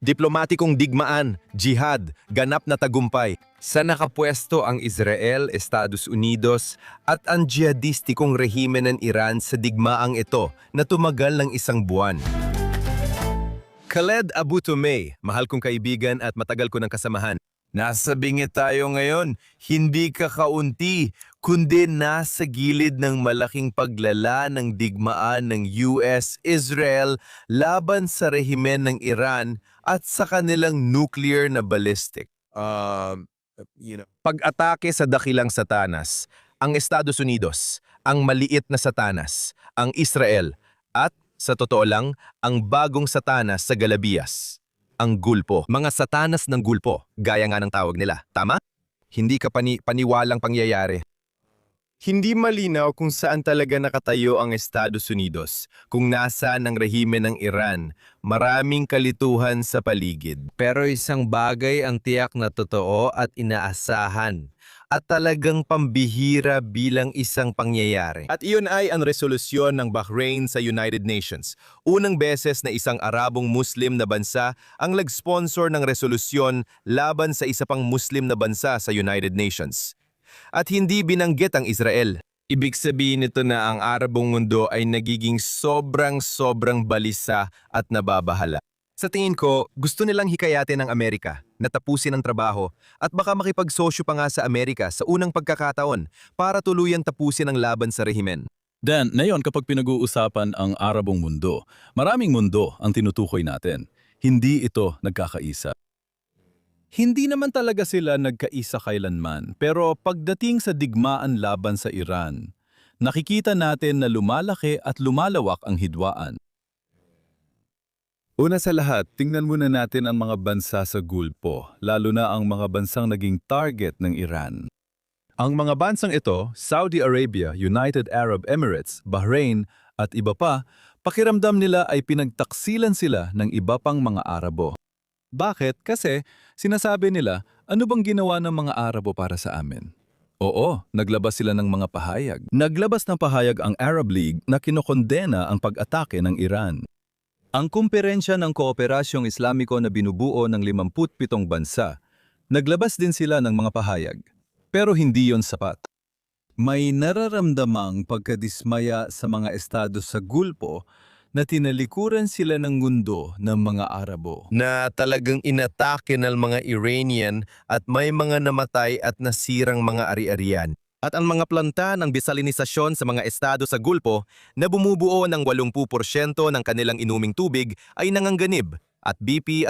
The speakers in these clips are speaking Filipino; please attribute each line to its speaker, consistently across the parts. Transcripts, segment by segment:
Speaker 1: Diplomatikong digmaan, jihad, ganap na tagumpay. Sa nakapwesto ang Israel, Estados Unidos at ang jihadistikong rehime ng Iran sa digmaang ito na tumagal ng 1 buwan. Khaled Abu Tumay, mahal kong kaibigan at matagal ko ng kasamahan. Nasa bingi tayo ngayon, hindi kakaunti, kundi nasa gilid ng malaking paglala ng digmaan ng US-Israel laban sa rehimen ng Iran at sa kanilang nuclear na ballistic. Pag-atake sa dakilang Satanas, ang Estados Unidos, ang maliit na Satanas, ang Israel, at sa totoo lang, ang bagong Satanas sa Galabias. Ang gulpo. Mga Satanas ng gulpo, gaya nga ng tawag nila. Tama? Hindi ka paniwalang pangyayari. Hindi malinaw kung saan talaga nakatayo ang Estados Unidos, kung nasaan ang rehime ng Iran. Maraming kalituhan sa paligid. Pero isang bagay ang tiyak na totoo at inaasahan. At talagang pambihira bilang isang pangyayari. At iyon ay ang resolusyon ng Bahrain sa United Nations. Unang beses na isang Arabong Muslim na bansa ang nag-sponsor ng resolusyon laban sa isa pang Muslim na bansa sa United Nations. At hindi binanggit ang Israel. Ibig sabihin nito na ang Arabong mundo ay nagiging sobrang balisa at nababahala. Sa tingin ko, gusto nilang hikayatin ng Amerika na tapusin ang trabaho at baka makipagsosyo pa nga sa Amerika sa unang pagkakataon para tuluyang tapusin ang laban sa rehimen.
Speaker 2: Dan, ngayon kapag pinag-uusapan ang Arabong mundo, maraming mundo ang tinutukoy natin. Hindi ito nagkakaisa. Hindi naman talaga sila nagkaisa kailanman, pero pagdating sa digmaan laban sa Iran, nakikita natin na lumalaki at lumalawak ang hidwaan. Una sa lahat, tingnan muna natin ang mga bansa sa Gulpo, lalo na ang mga bansang naging target ng Iran. Ang mga bansang ito, Saudi Arabia, United Arab Emirates, Bahrain at iba pa, pakiramdam nila ay pinagtaksilan sila ng iba pang mga Arabo. Bakit? Kasi sinasabi nila, ano bang ginawa ng mga Arabo para sa amin? Oo, naglabas sila ng mga pahayag. Naglabas ng pahayag ang Arab League na kinokondena ang pag-atake ng Iran. Ang Kumperensya ng Kooperasyong Islamiko na binubuo ng 57 bansa, naglabas din sila ng mga pahayag. Pero hindi yon sapat. May nararamdamang pagkadismaya sa mga estado sa Gulpo na tinalikuran sila ng mundo ng mga Arabo.
Speaker 1: Na talagang inatake ng mga Iranian at may mga namatay at nasirang mga ari-arian. At ang mga planta ng desalinisasyon sa mga estado sa Gulpo na bumubuo ng 80% ng kanilang inuming tubig ay nangangganib at BP.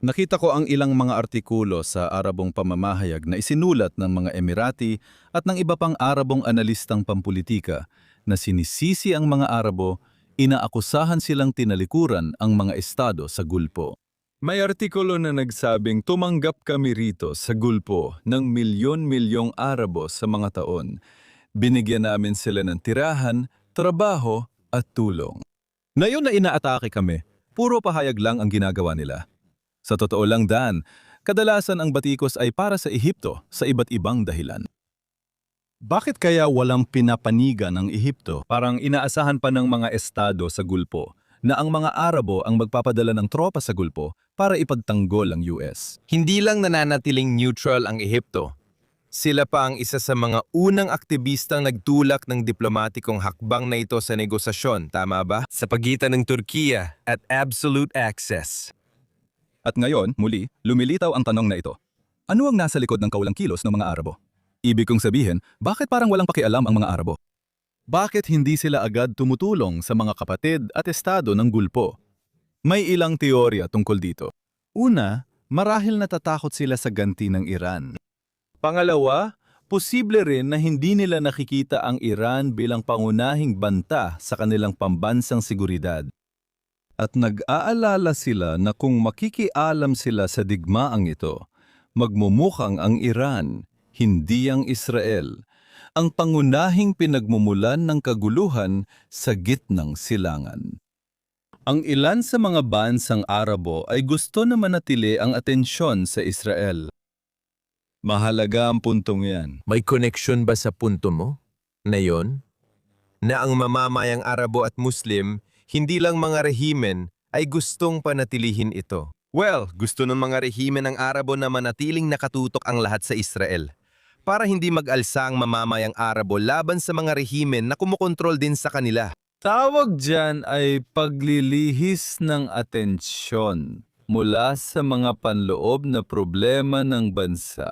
Speaker 2: Nakita ko ang ilang mga artikulo sa Arabong pamamahayag na isinulat ng mga Emirati at ng iba pang Arabong analistang pampulitika na sinisisi ang mga Arabo, inaakusahan silang tinalikuran ang mga estado sa Gulpo. May artikulo na nagsabing tumanggap kami rito sa Gulpo ng milyon-milyong Arabo sa mga taon. Binigyan namin sila ng tirahan, trabaho at tulong. Ngayon na inaatake kami, puro pahayag lang ang ginagawa nila. Sa totoo lang, Dan, kadalasan ang batikos ay para sa Ehipto sa iba't ibang dahilan. Bakit kaya walang pinapanigan ang Ehipto? Parang inaasahan pa ng mga estado sa Gulpo na ang mga Arabo ang magpapadala ng tropa sa Gulpo para ipagtanggol ang US.
Speaker 1: Hindi lang nananatiling neutral ang Ehipto. Sila pa ang isa sa mga unang aktivistang nagtulak ng diplomatikong hakbang na ito sa negosasyon, tama ba? Sa pagitan ng Turkiya at absolute access.
Speaker 2: At ngayon, muli, lumilitaw ang tanong na ito. Ano ang nasa likod ng kawalang kilos ng mga Arabo? Ibig kong sabihin, bakit parang walang pakialam ang mga Arabo? Bakit hindi sila agad tumutulong sa mga kapatid at estado ng Gulpo? May ilang teorya tungkol dito. Una, marahil natatakot sila sa ganti ng Iran. Pangalawa, posible rin na hindi nila nakikita ang Iran bilang pangunahing banta sa kanilang pambansang seguridad. At nag-aalala sila na kung makikialam sila sa digmaang ito, magmumukhang ang Iran, hindi ang Israel, ang pangunahing pinagmumulan ng kaguluhan sa gitnang silangan. Ang ilan sa mga bansang Arabo ay gusto na manatili ang atensyon sa Israel. Mahalaga ang puntong yan.
Speaker 1: May connection ba sa punto mo na yon? Na ang mamamayang Arabo at Muslim, hindi lang mga rehimen, ay gustong panatilihin ito. Well, gusto ng mga rehime ng Arabo na manatiling nakatutok ang lahat sa Israel para hindi mag-alsa ang mamamayang Arabo laban sa mga rehime na kumukontrol din sa kanila.
Speaker 2: Tawag dyan ay paglilihis ng atensyon mula sa mga panloob na problema ng bansa.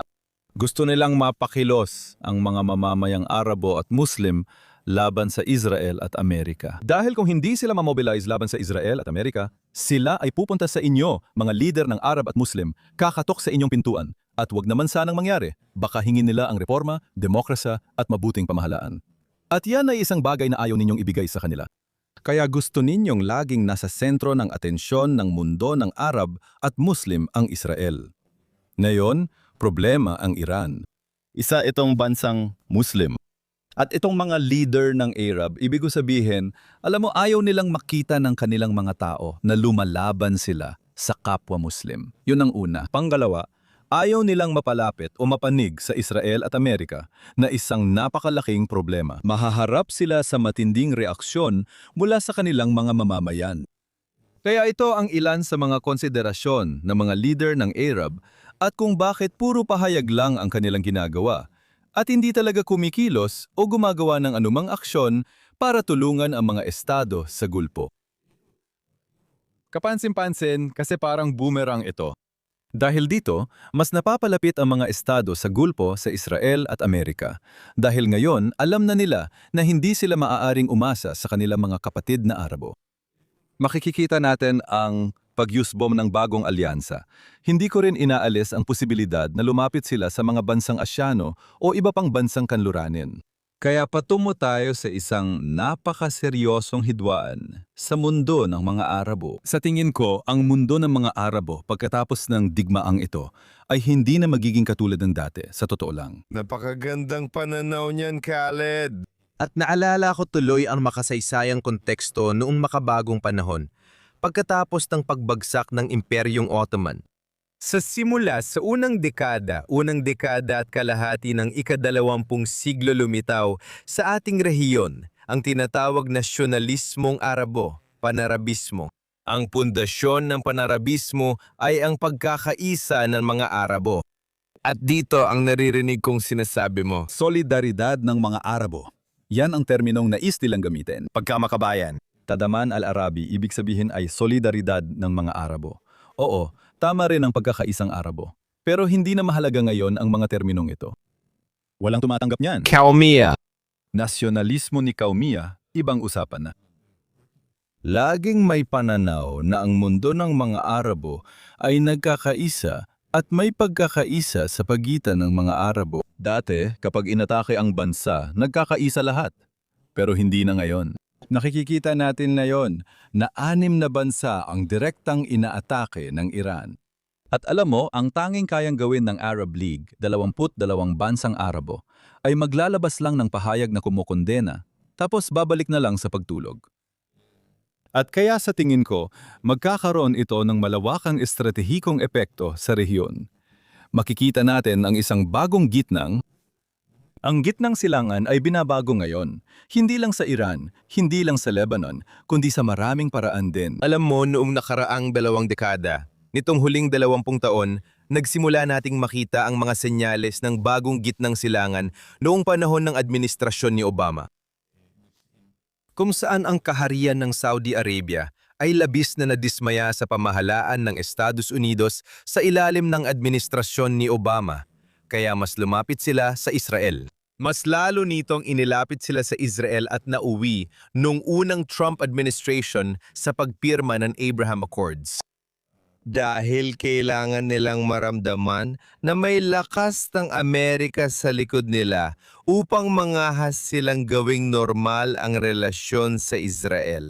Speaker 2: Gusto nilang mapakilos ang mga mamamayang Arabo at Muslim laban sa Israel at Amerika. Dahil kung hindi sila mamobilize laban sa Israel at Amerika, sila ay pupunta sa inyo, mga leader ng Arab at Muslim, kakatok sa inyong pintuan. At wag naman sanang mangyari, baka hingin nila ang reforma, demokrasya at mabuting pamahalaan. At yan ay isang bagay na ayaw ninyong ibigay sa kanila. Kaya gusto ninyong laging nasa sentro ng atensyon ng mundo ng Arab at Muslim ang Israel. Ngayon, problema ang Iran. Isa itong bansang Muslim. At itong mga leader ng Arab, ibig sabihin, alam mo ayaw nilang makita ng kanilang mga tao na lumalaban sila sa kapwa Muslim. Yun ang una. Pangalawa, ayaw nilang mapalapit o mapanig sa Israel at Amerika na isang napakalaking problema. Mahaharap sila sa matinding reaksyon mula sa kanilang mga mamamayan. Kaya ito ang ilan sa mga konsiderasyon ng mga leader ng Arab at kung bakit puro pahayag lang ang kanilang ginagawa at hindi talaga kumikilos o gumagawa ng anumang aksyon para tulungan ang mga estado sa gulpo. Kapansin-pansin kasi parang boomerang ito. Dahil dito, mas napapalapit ang mga estado sa gulpo sa Israel at Amerika. Dahil ngayon, alam na nila na hindi sila maaaring umasa sa kanilang mga kapatid na Arabo. Makikikita natin ang pag-use-bomb ng bagong alyansa. Hindi ko rin inaalis ang posibilidad na lumapit sila sa mga bansang Asyano o iba pang bansang kanluranin. Kaya patungo tayo sa isang napakaseryosong hidwaan sa mundo ng mga Arabo. Sa tingin ko, ang mundo ng mga Arabo pagkatapos ng digmaang ito ay hindi na magiging katulad ng dati, sa totoo lang.
Speaker 1: Napakagandang pananaw niyan, Khaled.
Speaker 3: At naalala ko tuloy ang makasaysayang konteksto noong makabagong panahon, pagkatapos ng pagbagsak ng Imperyong Ottoman. Sa simula sa unang dekada at kalahati ng ika-20 siglo lumitaw sa ating rehiyon ang tinatawag na nasyonalismong Arabo, panarabismo. Ang pundasyon ng panarabismo ay ang pagkakaisa ng mga Arabo. At dito ang naririnig kong sinasabi mo.
Speaker 2: Solidaridad ng mga Arabo. Yan ang terminong nais nilang gamitin.
Speaker 1: Pagkamakabayan.
Speaker 2: Tadaman al-Arabi, ibig sabihin ay solidaridad ng mga Arabo. Oo, tama rin ang pagkakaisang Arabo. Pero hindi na mahalaga ngayon ang mga terminong ito. Walang tumatanggap niyan.
Speaker 3: Kaumia.
Speaker 2: Nasyonalismo ni Kaumia, ibang usapan na. Laging may pananaw na ang mundo ng mga Arabo ay nagkakaisa at may pagkakaisa sa pagitan ng mga Arabo. Dati, kapag inatake ang bansa, nagkakaisa lahat. Pero hindi na ngayon. Nakikikita natin ngayon na 6 na bansa ang direktang inaatake ng Iran. At alam mo, ang tanging kayang gawin ng Arab League, 22 bansang Arabo, ay maglalabas lang ng pahayag na kumukondena, tapos babalik na lang sa pagtulog. At kaya sa tingin ko, magkakaroon ito ng malawakang estratehikong epekto sa rehiyon. Makikita natin ang isang bagong gitnang. Ang gitnang silangan ay binabago ngayon, hindi lang sa Iran, hindi lang sa Lebanon, kundi sa maraming paraan din.
Speaker 3: Alam mo, noong nakaraang 2 dekada, nitong huling 20 taon, nagsimula nating makita ang mga senyales ng bagong gitnang silangan noong panahon ng administrasyon ni Obama. Kung saan ang kaharian ng Saudi Arabia ay labis na nadismaya sa pamahalaan ng Estados Unidos sa ilalim ng administrasyon ni Obama, kaya mas lumapit sila sa Israel. Mas lalo nitong inilapit sila sa Israel at nauwi nung unang Trump administration sa pagpirma ng Abraham Accords. Dahil kailangan nilang maramdaman na may lakas ng Amerika sa likod nila upang mangahas silang gawing normal ang relasyon sa Israel.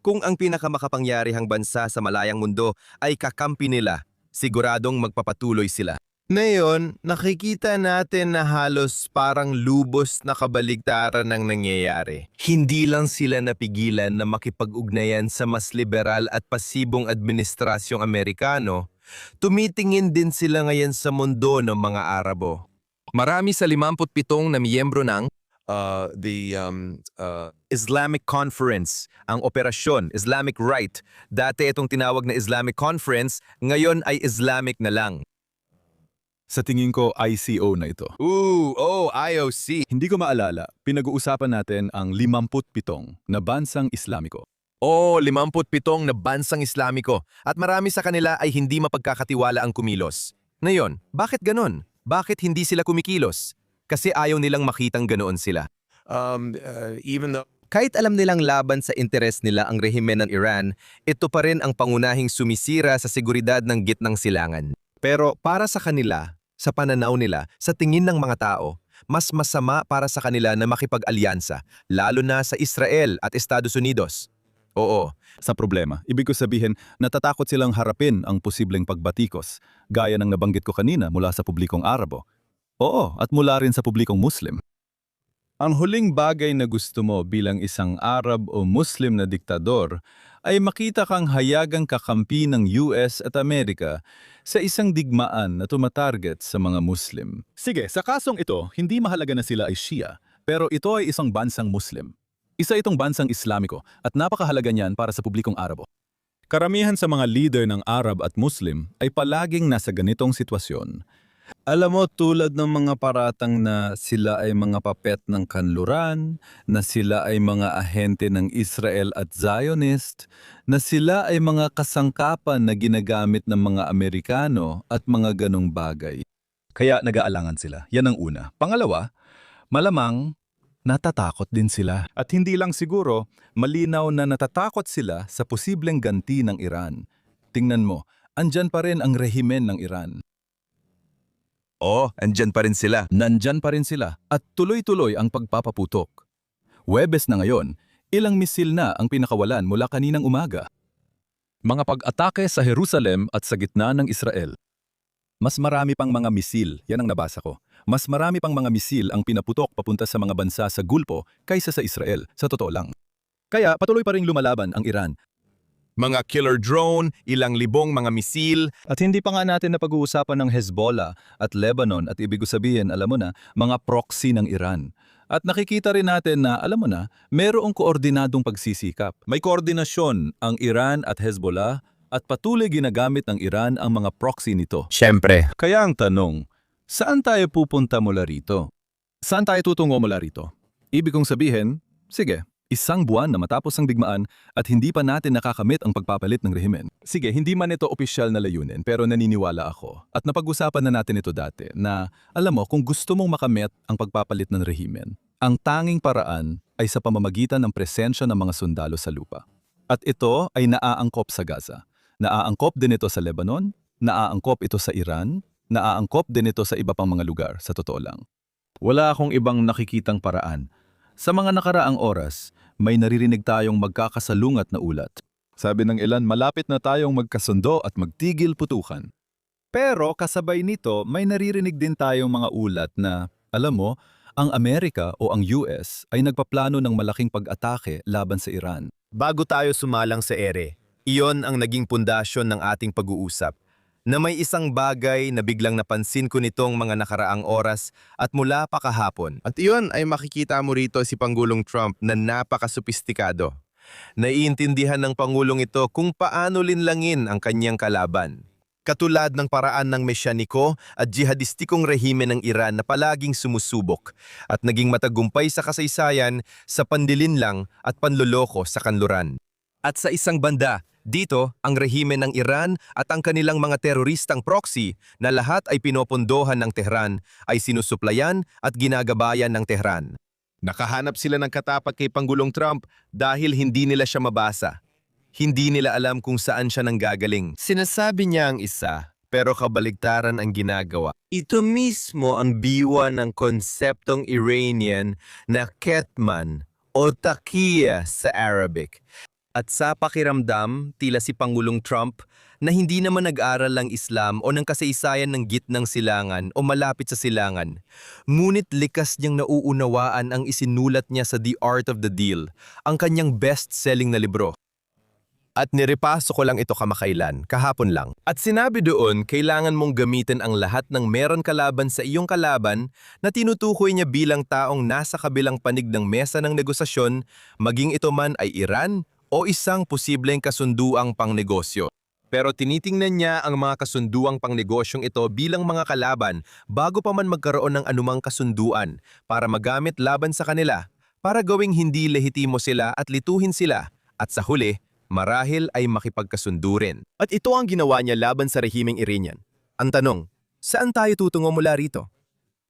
Speaker 3: Kung ang pinakamakapangyarihang bansa sa malayang mundo ay kakampi nila, siguradong magpapatuloy sila. Ngayon, nakikita natin na halos parang lubos na kabaligtaran ang nangyayari. Hindi lang sila napigilan na makipag-ugnayan sa mas liberal at pasibong administrasyong Amerikano, tumitingin din sila ngayon sa mundo ng mga Arabo. Marami sa 57 na miyembro ng Islamic Conference, ang operasyon, Islamic Right. Dati itong tinawag na Islamic Conference, ngayon ay Islamic na lang.
Speaker 2: Sa tingin ko, ICO na ito.
Speaker 3: IOC.
Speaker 2: Hindi ko maalala, pinag-uusapan natin ang 57 na bansang Islamiko.
Speaker 3: 57 na bansang Islamiko at marami sa kanila ay hindi mapagkakatiwala ang kumilos. Ngayon, bakit ganon? Bakit hindi sila kumikilos? Kasi ayaw nilang makitang ganoon sila. Kahit alam nilang laban sa interes nila ang rehimen ng Iran, ito pa rin ang pangunahing sumisira sa seguridad ng gitnang silangan. Pero para sa kanila, sa pananaw nila, sa tingin ng mga tao, mas masama para sa kanila na makipag-alyansa, lalo na sa Israel at Estados Unidos. Oo,
Speaker 2: Sa problema, ibig ko sabihin, natatakot silang harapin ang posibleng pagbatikos, gaya ng nabanggit ko kanina mula sa publikong Arabo. Oo, at mula rin sa publikong Muslim. Ang huling bagay na gusto mo bilang isang Arab o Muslim na diktador ay makita kang hayagang kakampi ng US at Amerika sa isang digmaan na tumatarget sa mga Muslim. Sige, sa kasong ito, hindi mahalaga na sila ay Shia, pero ito ay isang bansang Muslim. Isa itong bansang Islamiko at napakahalaga niyan para sa publikong Arabo. Karamihan sa mga leader ng Arab at Muslim ay palaging nasa ganitong sitwasyon. Alam mo, tulad ng mga paratang na sila ay mga papet ng kanluran, na sila ay mga ahente ng Israel at Zionist, na sila ay mga kasangkapan na ginagamit ng mga Amerikano at mga ganong bagay. Kaya nag-aalangan sila. Yan ang una. Pangalawa, malamang natatakot din sila. At hindi lang siguro, malinaw na natatakot sila sa posibleng ganti ng Iran. Tingnan mo, andyan pa rin ang rehimen ng Iran.
Speaker 3: andyan pa rin sila.
Speaker 2: Nandyan pa rin sila at tuloy-tuloy ang pagpapaputok. Huwebes na ngayon, ilang misil na ang pinakawalan mula kaninang umaga. Mga pag-atake sa Jerusalem at sa gitna ng Israel. Mas marami pang mga misil, yan ang nabasa ko. Mas marami pang mga misil ang pinaputok papunta sa mga bansa sa Gulpo kaysa sa Israel, sa totoo lang. Kaya patuloy pa rin lumalaban ang Iran.
Speaker 3: Mga killer drone, ilang libong mga misil.
Speaker 2: At hindi pa nga natin napag-uusapan ng Hezbollah at Lebanon at ibig ko sabihin, alam mo na, mga proxy ng Iran. At nakikita rin natin na, alam mo na, mayroong koordinadong pagsisikap. May koordinasyon ang Iran at Hezbollah at patuloy ginagamit ng Iran ang mga proxy nito.
Speaker 3: Siyempre.
Speaker 2: Kaya ang tanong, saan tayo pupunta mula rito? Saan tayo tutungo mula rito? Ibig kong sabihin, sige, isang buwan na matapos ang digmaan at hindi pa natin nakakamit ang pagpapalit ng rehimen. Sige, hindi man ito opisyal na layunin pero naniniwala ako at napag-usapan na natin ito dati na alam mo kung gusto mong makamit ang pagpapalit ng rehimen, ang tanging paraan ay sa pamamagitan ng presensya ng mga sundalo sa lupa. At ito ay naaangkop sa Gaza. Naaangkop din ito sa Lebanon, naaangkop ito sa Iran, naaangkop din ito sa iba pang mga lugar, sa totoo lang. Wala akong ibang nakikitang paraan. Sa mga nakaraang oras, may naririnig tayong magkakasalungat na ulat. Sabi ng ilan, malapit na tayong magkasundo at magtigil putukan. Pero kasabay nito, may naririnig din tayong mga ulat na, alam mo, ang Amerika o ang US ay nagpaplano ng malaking pag-atake laban sa Iran.
Speaker 3: Bago tayo sumalang sa ere, iyon ang naging pundasyon ng ating pag-uusap. Na may isang bagay na biglang napansin ko nitong mga nakaraang oras at mula pa kahapon. At iyon ay makikita mo rito si Pangulong Trump na napaka-sopistikado. Naiintindihan ng Pangulong ito kung paano linlangin ang kanyang kalaban. Katulad ng paraan ng mesyaniko at jihadistikong rehimen ng Iran na palaging sumusubok at naging matagumpay sa kasaysayan sa pandilinlang at panloloko sa kanluran. At sa isang banda, dito, ang rehimen ng Iran at ang kanilang mga teroristang proxy na lahat ay pinopondohan ng Tehran ay sinusuplayan at ginagabayan ng Tehran. Nakahanap sila ng katapat kay Pangulong Trump dahil hindi nila siya mabasa. Hindi nila alam kung saan siya nanggagaling. Sinasabi niya ang isa, pero kabaligtaran ang ginagawa. Ito mismo ang biwa ng konseptong Iranian na ketman o takiya sa Arabic. At sa pakiramdam, tila si Pangulong Trump na hindi naman nag-aral ng Islam o ng kasaysayan ng gitnang silangan o malapit sa silangan. Ngunit likas niyang nauunawaan ang isinulat niya sa The Art of the Deal, ang kanyang best-selling na libro. At nirepaso ko lang ito kamakailan, kahapon lang. At sinabi doon, kailangan mong gamitin ang lahat ng meron kalaban sa iyong kalaban na tinutukoy niya bilang taong nasa kabilang panig ng mesa ng negosasyon, maging ito man ay Iran o isang posibleng kasunduang pangnegosyo. Pero tinitingnan niya ang mga kasunduang pangnegosyong ito bilang mga kalaban bago pa man magkaroon ng anumang kasunduan para magamit laban sa kanila, para gawing hindi lehitimo sila at lituhin sila, at sa huli, marahil ay makipagkasundo rin. At ito ang ginawa niya laban sa rehimeng Iranian. Ang tanong, saan tayo tutungo mula rito?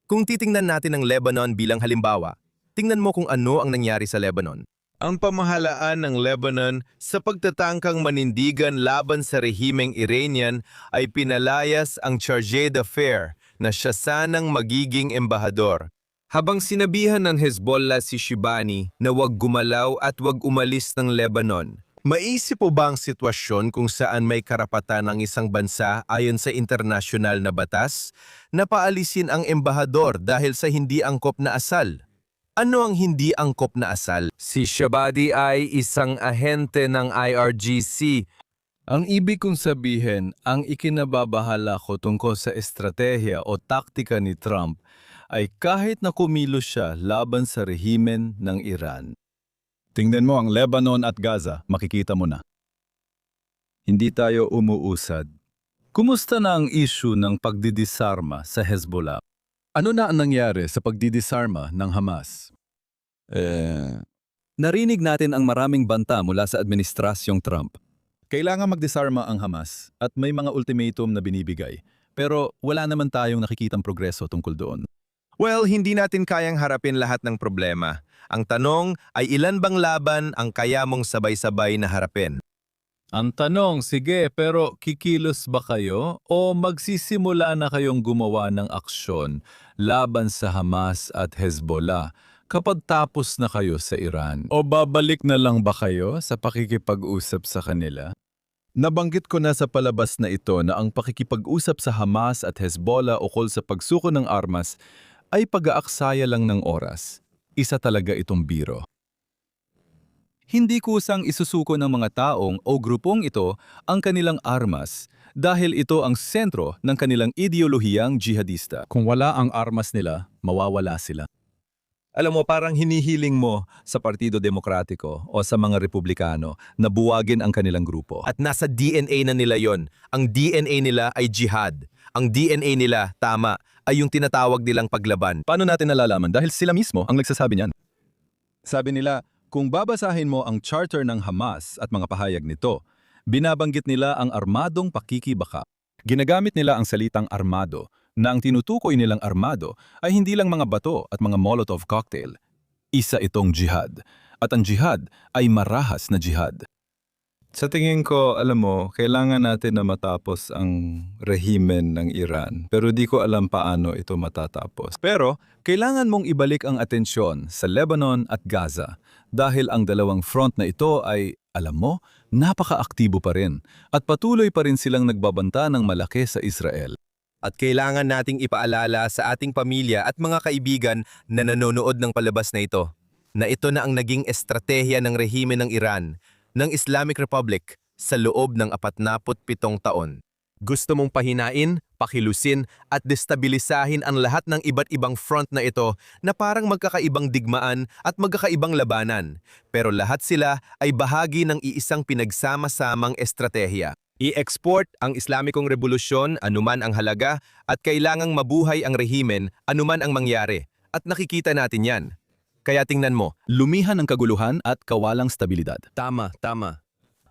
Speaker 3: Kung titingnan natin ang Lebanon bilang halimbawa, tingnan mo kung ano ang nangyari sa Lebanon. Ang pamahalaan ng Lebanon sa pagtatangkang manindigan laban sa rehimeng Iranian ay pinalayas ang chargé d'affaires na siya sanang magiging embahador. Habang sinabihan ng Hezbollah si Shibani na huwag gumalaw at huwag umalis ng Lebanon, maisip po ba ang sitwasyon kung saan may karapatan ng isang bansa ayon sa internasyonal na batas na paalisin ang embahador dahil sa hindi angkop na asal? Ano ang hindi angkop na asal? Si Shabadi ay isang ahente ng IRGC.
Speaker 2: Ang ibig kong sabihin, ang ikinababahala ko tungkol sa estratehiya o taktika ni Trump ay kahit na kumilos siya laban sa rehimen ng Iran. Tingnan mo ang Lebanon at Gaza, makikita mo na. Hindi tayo umuusad. Kumusta na ang issue ng pagdidisarma sa Hezbollah? Ano na ang nangyari sa pagdidisarma ng Hamas? Narinig natin ang maraming banta mula sa administrasyong Trump. Kailangan magdisarma ang Hamas at may mga ultimatum na binibigay. Pero wala naman tayong nakikitang progreso tungkol doon.
Speaker 3: Well, hindi natin kayang harapin lahat ng problema. Ang tanong ay ilan bang laban ang kaya mong sabay-sabay na harapin?
Speaker 2: Ang tanong, sige, pero kikilos ba kayo o magsisimula na kayong gumawa ng aksyon laban sa Hamas at Hezbollah kapag tapos na kayo sa Iran? O babalik na lang ba kayo sa pakikipag-usap sa kanila? Nabanggit ko na sa palabas na ito na ang pakikipag-usap sa Hamas at Hezbollah ukol sa pagsuko ng armas ay pag-aaksaya lang ng oras. Isa talaga itong biro. Hindi kusang isusuko ng mga taong o grupong ito ang kanilang armas dahil ito ang sentro ng kanilang ideolohiyang jihadista. Kung wala ang armas nila, mawawala sila. Alam mo, parang hinihiling mo sa Partido Demokratiko o sa mga Republikano na buwagin ang kanilang grupo.
Speaker 3: At nasa DNA na nila yon. Ang DNA nila ay jihad. Ang DNA nila, tama, ay yung tinatawag nilang paglaban.
Speaker 2: Paano natin nalalaman? Dahil sila mismo ang nagsasabi niyan. Sabi nila, kung babasahin mo ang charter ng Hamas at mga pahayag nito, binabanggit nila ang armadong pakikibaka. Ginagamit nila ang salitang armado, na ang tinutukoy nilang armado ay hindi lang mga bato at mga Molotov cocktail. Isa itong jihad, at ang jihad ay marahas na jihad. Sa tingin ko, alam mo, kailangan natin na matapos ang rehimen ng Iran. Pero di ko alam paano ito matatapos. Pero, kailangan mong ibalik ang atensyon sa Lebanon at Gaza dahil ang dalawang front na ito ay, alam mo, napaka-aktibo pa rin at patuloy pa rin silang nagbabanta ng malaki sa Israel.
Speaker 3: At kailangan nating ipaalala sa ating pamilya at mga kaibigan na nanonood ng palabas na ito na ang naging estratehiya ng rehimen ng Iran, ng Islamic Republic sa loob ng 47 taon. Gusto mong pahinain, pakilusin at destabilisahin ang lahat ng iba't ibang front na ito na parang magkakaibang digmaan at magkakaibang labanan. Pero lahat sila ay bahagi ng iisang pinagsama-samang estratehiya. I-export ang Islamikong Revolusyon anuman ang halaga at kailangang mabuhay ang rehimen anuman ang mangyari. At nakikita natin yan. Kaya tingnan mo,
Speaker 2: Lumihan ng kaguluhan at kawalang stabilidad.
Speaker 3: tama.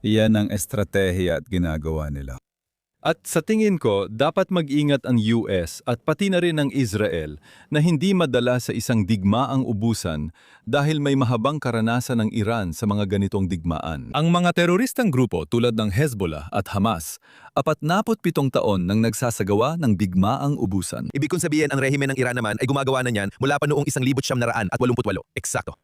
Speaker 2: Iyan ang estratehiya at ginagawa nila. At sa tingin ko, dapat mag-ingat ang US at pati na rin ang Israel na hindi madala sa isang digmaang ubusan dahil may mahabang karanasan ng Iran sa mga ganitong digmaan. Ang mga teroristang grupo tulad ng Hezbollah at Hamas, 47 taon nang nagsasagawa ng digmaang ubusan.
Speaker 3: Ibig kong sabihin, ang rehimen ng Iran naman ay gumagawa na niyan mula pa noong 1988. Eksakto.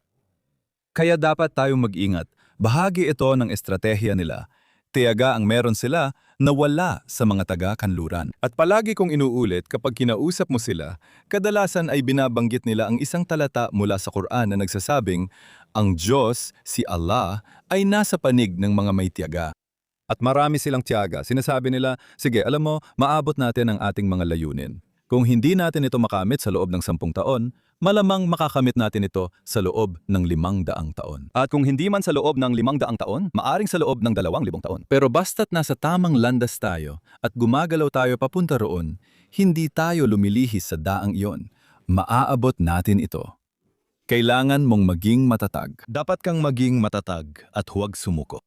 Speaker 2: Kaya dapat tayong mag-ingat. Bahagi ito ng estratehiya nila. Tiyaga ang meron sila na wala sa mga taga-kanluran. At palagi kong inuulit kapag kinausap mo sila, kadalasan ay binabanggit nila ang isang talata mula sa Quran na nagsasabing, ang Diyos, si Allah, ay nasa panig ng mga may tiyaga. At marami silang tiyaga. Sinasabi nila, sige, alam mo, maabot natin ang ating mga layunin. Kung hindi natin ito makamit sa loob ng 10 taon, malamang makakamit natin ito sa loob ng 500 taon. At kung hindi man sa loob ng 500 taon, maaring sa loob ng 2,000 taon. Pero basta't nasa tamang landas tayo at gumagalaw tayo papunta roon, hindi tayo lumilihis sa daang iyon. Maaabot natin ito. Kailangan mong maging matatag. Dapat kang maging matatag at huwag sumuko.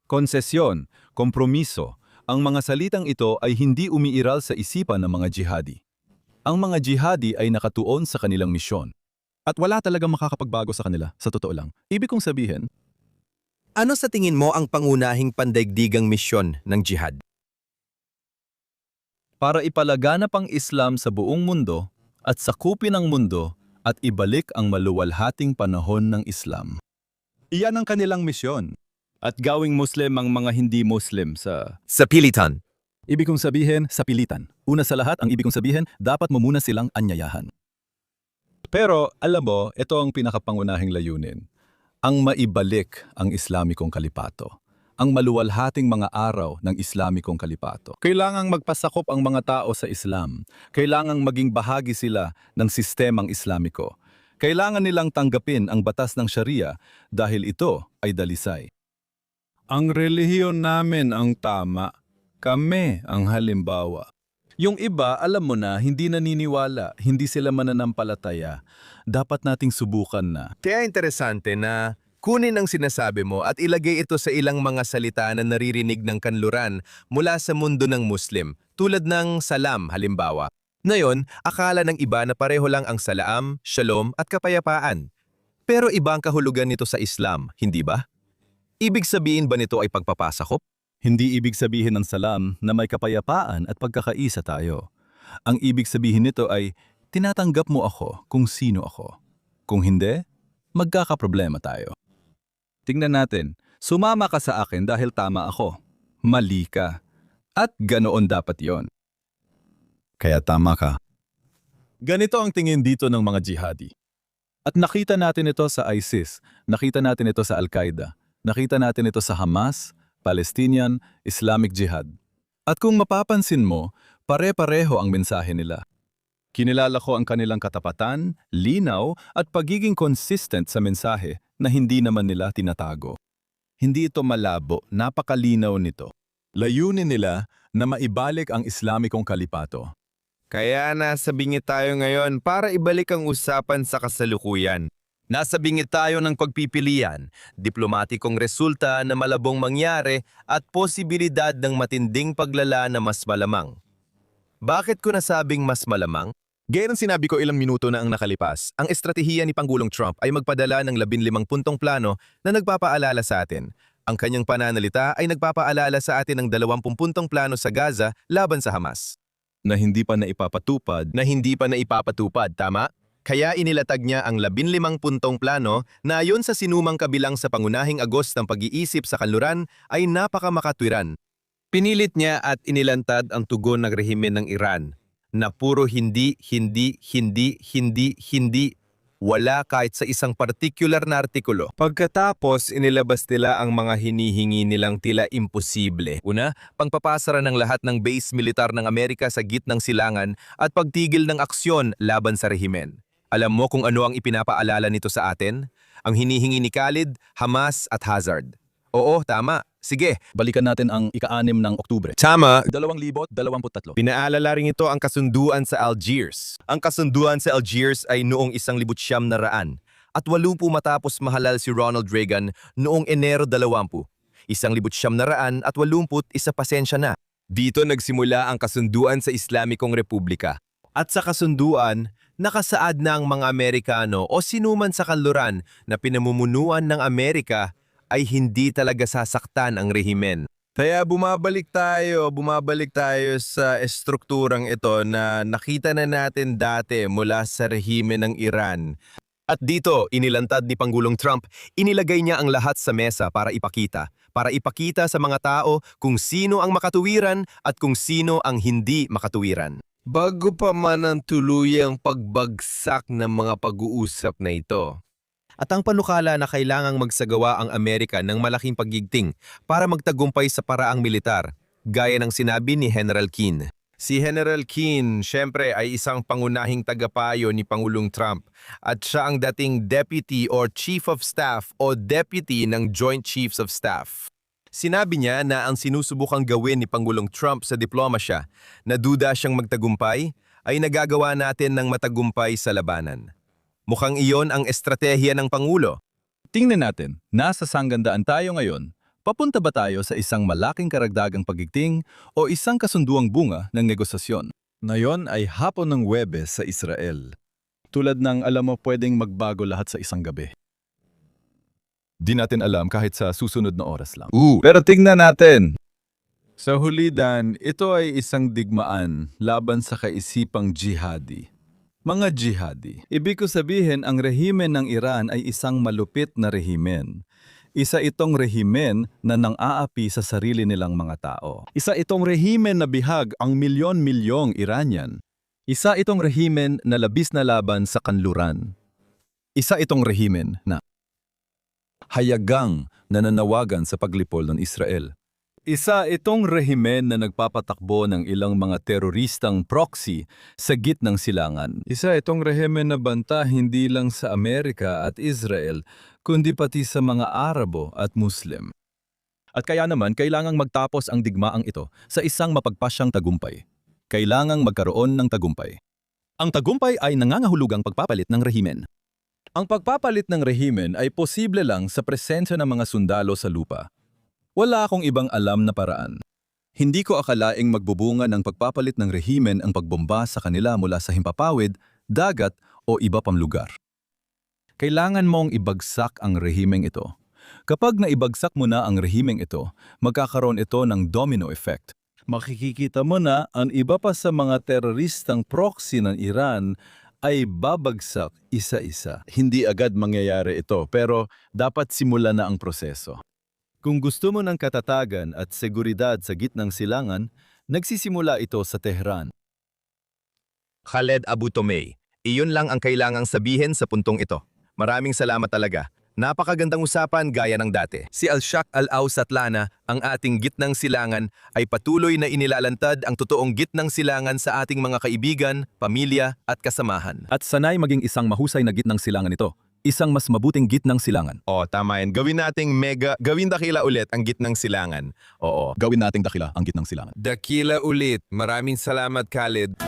Speaker 2: Konsesyon, kompromiso, ang mga salitang ito ay hindi umiiral sa isipan ng mga jihadi. Ang mga jihadi ay nakatuon sa kanilang misyon. At wala talagang makakapagbago sa kanila, sa totoo lang. Ibig kong sabihin,
Speaker 3: Ano sa tingin mo ang pangunahing pandaigdigang misyon ng jihad?
Speaker 2: para ipalaganap ang Islam sa buong mundo at sakupin ang mundo at ibalik ang maluwalhating panahon ng Islam. Iyan ang kanilang misyon. At gawing Muslim ang mga hindi Muslim sa...
Speaker 3: Sa pilitan.
Speaker 2: Ibig kong sabihin, sa pilitan. Una sa lahat, ang ibig kong sabihin, dapat mo muna silang anyayahan. Pero, alam mo, ito ang pinakapangunahing layunin. Ang maibalik ang Islamikong kalipato. Ang maluwalhating mga araw ng Islamikong kalipato. Kailangang magpasakop ang mga tao sa Islam. Kailangang maging bahagi sila ng sistemang Islamiko. Kailangan nilang tanggapin ang batas ng Sharia dahil ito ay dalisay. Ang relihiyon namin ang tama. Kami ang halimbawa. Yung iba, alam mo na, hindi naniniwala, hindi sila mananampalataya. Dapat nating subukan na.
Speaker 3: Kaya interesante na kunin ang sinasabi mo at ilagay ito sa ilang mga salita na naririnig ng kanluran mula sa mundo ng Muslim, tulad ng salam halimbawa. Ngayon, akala ng iba na pareho lang ang salaam, shalom at kapayapaan. Pero iba ang kahulugan nito sa Islam, hindi ba? Ibig sabihin ba nito ay pagpapasakop?
Speaker 2: Hindi ibig sabihin ng salam na may kapayapaan at pagkakaisa tayo. Ang ibig sabihin nito ay tinatanggap mo ako kung sino ako. Kung hindi, magkakaproblema tayo. Tingnan natin, sumama ka sa akin dahil tama ako. Mali ka. At ganoon dapat yon. Kaya tama ka. Ganito ang tingin dito ng mga jihadi. At nakita natin ito sa ISIS, nakita natin ito sa Al-Qaeda, nakita natin ito sa Hamas, Palestinian, Islamic Jihad. At kung mapapansin mo, pare-pareho ang mensahe nila. Kinilala ko ang kanilang katapatan, linaw at pagiging consistent sa mensahe na hindi naman nila tinatago. Hindi ito malabo, napakalinaw nito. Layunin nila na maibalik ang Islamikong kalipato.
Speaker 3: Kaya nasa bingi tayo ngayon para ibalik ang usapan sa kasalukuyan. Nasa bingi tayo ng pagpipilian, diplomatikong resulta na malabong mangyari at posibilidad ng matinding paglala na mas malamang. Bakit ko nasabing mas malamang? Gaya ng sinabi ko ilang minuto na ang nakalipas, ang estratehiya ni Pangulong Trump ay magpadala ng 15 puntong plano na nagpapaalala sa atin. Ang kanyang pananalita ay nagpapaalala sa atin ng 20 puntong plano sa Gaza laban sa Hamas.
Speaker 2: Na hindi pa naipapatupad, tama? Kaya inilatag niya ang 15 puntong plano na ayon sa sinumang kabilang sa pangunahing agos ng pag-iisip sa kanluran ay napakamakatwiran.
Speaker 3: Pinilit niya at inilantad ang tugon ng rehimen ng Iran na puro hindi, wala kahit sa isang partikular na artikulo. Pagkatapos, inilabas nila ang mga hinihingi nilang tila imposible. Una, pangpapasara ng lahat ng base militar ng Amerika sa gitnang silangan at pagtigil ng aksyon laban sa rehimen. Alam mo kung ano ang ipinapaalala nito sa atin? Ang hinihingi ni Khalid, Hamas at Hazard. Oo, tama. Sige,
Speaker 2: Balikan natin ang ika-6 ng Oktubre.
Speaker 3: tama.
Speaker 2: 2023.
Speaker 3: Pinaalala rin ito ang kasunduan sa Algiers. Ang kasunduan sa Algiers ay noong 1980 at 80 matapos mahalal si Ronald Reagan noong Enero 20. 1980 at 80 isa pasensya na. Dito nagsimula ang kasunduan sa Islamikong Republika. At sa kasunduan, nakasaad na ang mga Amerikano o sinuman sa kanluran na pinamumunuan ng Amerika ay hindi talaga sasaktan ang rehimen. Kaya bumabalik tayo sa estrukturang ito na nakita na natin dati mula sa rehimen ng Iran. At dito, inilantad ni Pangulong Trump, inilagay niya ang lahat sa mesa para ipakita sa mga tao kung sino ang makatuwiran at kung sino ang hindi makatuwiran. Bago pa man ang tuluyang pagbagsak ng mga pag-uusap na ito, At ang panukala na kailangang magsagawa ang Amerika ng malaking pagigting para magtagumpay sa paraang militar, gaya ng sinabi ni General Keane. Si General Keane, syempre ay isang pangunahing tagapayo ni Pangulong Trump at siya ang dating Deputy or Chief of Staff o Deputy ng Joint Chiefs of Staff. Sinabi niya na ang sinusubukang gawin ni Pangulong Trump sa diplomasya na duda siyang magtagumpay ay nagagawa natin ng matagumpay sa labanan. Mukhang iyon ang estratehiya ng Pangulo.
Speaker 2: Tingnan natin, nasa sanggandaan tayo ngayon. Papunta ba tayo sa isang malaking karagdagang pagigting o isang kasunduang bunga ng negosasyon? Ngayon ay hapon ng Huwebes sa Israel. Tulad ng alam mo pwedeng magbago lahat sa isang gabi. Di natin alam kahit sa susunod na oras lang. Pero tingnan natin. Sa huli, Dan, ito ay isang digmaan laban sa kaisipang jihadi. Mga jihadi. Ibig ko sabihin, ang rehimen ng Iran ay isang malupit na rehimen. Isa itong rehimen na nang-aapi sa sarili nilang mga tao. Isa itong rehimen na bihag ang milyon-milyong Iranian. Isa itong rehimen na labis na laban sa kanluran. Isa itong rehimen na hayagang nananawagan sa paglipol ng Israel. Isa itong rehimen na nagpapatakbo ng ilang mga teroristang proxy sa gitnang silangan. Isa itong rehimen na banta hindi lang sa Amerika at Israel, kundi pati sa mga Arabo at Muslim. At kaya naman, kailangang magtapos ang digmaang ito sa isang mapagpasyang tagumpay. Kailangang magkaroon ng tagumpay. Ang tagumpay ay nangangahulugang pagpapalit ng rehimen. Ang pagpapalit ng rehimen ay posible lang sa presensya ng mga sundalo sa lupa. Wala akong ibang alam na paraan. Hindi ko akalaing magbubunga ng pagpapalit ng rehimen ang pagbomba sa kanila mula sa himpapawid, dagat o iba pang lugar. Kailangan mong ibagsak ang rehimeng ito. Kapag naibagsak mo na ang rehimeng ito, magkakaroon ito ng domino effect. Makikikita mo na ang iba pa sa mga teroristang proxy ng Iran ay babagsak isa-isa. Hindi agad mangyayari ito, pero dapat simulan na ang proseso. Kung gusto mo ng katatagan at seguridad sa gitnang silangan, nagsisimula ito sa Tehran.
Speaker 1: Khaled Abu Tomei, iyon lang ang kailangang sabihin sa puntong ito. Maraming salamat talaga. Napakagandang usapan gaya ng dati. Si Al-Shaq Al-Awsatlana, ang ating gitnang silangan, ay patuloy na inilalantad ang totoong gitnang silangan sa ating mga kaibigan, pamilya at kasamahan.
Speaker 2: At sanay maging isang mahusay na gitnang silangan ito. Isang mas mabuting gitnang silangan.
Speaker 1: Tama yan. Gawin dakila ulit ang gitnang silangan. Oo.
Speaker 2: Gawin nating dakila ang gitnang silangan.
Speaker 3: Dakila ulit. Maraming salamat, Khaled.